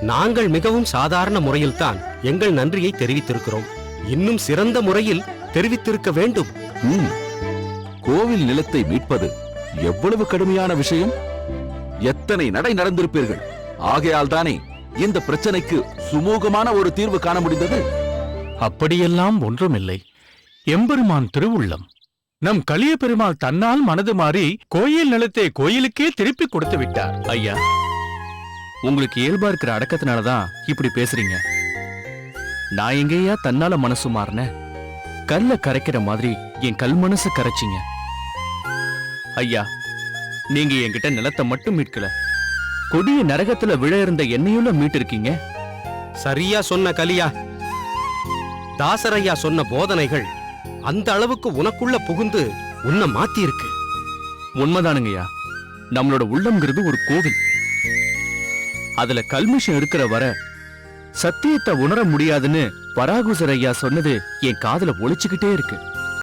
நாங்கள் மிகவும் சாதாரண முறையில்தான் எங்கள் நன்றியை தெரிவித்திருக்கிறோம். இன்னும் சிறந்த முறையில் தெரிவித்திருக்க வேண்டும். கோவில் நிலத்தை மீட்பது எவ்வளவு கடுமையான விஷயம்! எத்தனை நடை நடந்திருப்பீர்கள். ஆகையால் தானே இந்த பிரச்சனைக்கு சுமூகமான ஒரு தீர்வு காண முடிந்தது. அப்படியெல்லாம் ஒன்றுமில்லை. எம்பெருமான் திருவுள்ளம். நம் கலிய பெருமாள் தன்னால் மனது மாறி கோயில் நிலத்தை கோயிலுக்கே திருப்பி கொடுத்து விட்டார். ஐயா, உங்களுக்கு இயல்பா இருக்கிற அடக்கத்தினாலதான் இப்படி பேசுறீங்க. நான் எங்கேயா தன்னால மனசு மாறின? கல்ல கரைக்கிற மாதிரி என் கல் மனசு கரைச்சிங்க. ஐயா, நீங்க என்கிட்ட நிலத்தை மட்டும் மீட்கல, கொடிய நரகத்துல விழ இருந்த என்னையுள்ள மீட்டிருக்கீங்க. சரியா சொன்ன கலியா. தாசரையா சொன்ன போதனைகள் அந்த அளவுக்கு உனக்குள்ள புகுந்து உன்னை மாத்தி இருக்கு. உண்மைதானுங்கய்யா. நம்மளோட உள்ளம்ங்கிறது ஒரு கோவில். அதுல கல்மிஷம் இருக்கிற வர சத்தியத்தை உணர முடியாதுன்னு பராகுசர் ஐயா சொன்னது என் காதுல ஒலிச்சுக்கிட்டே இருக்கு.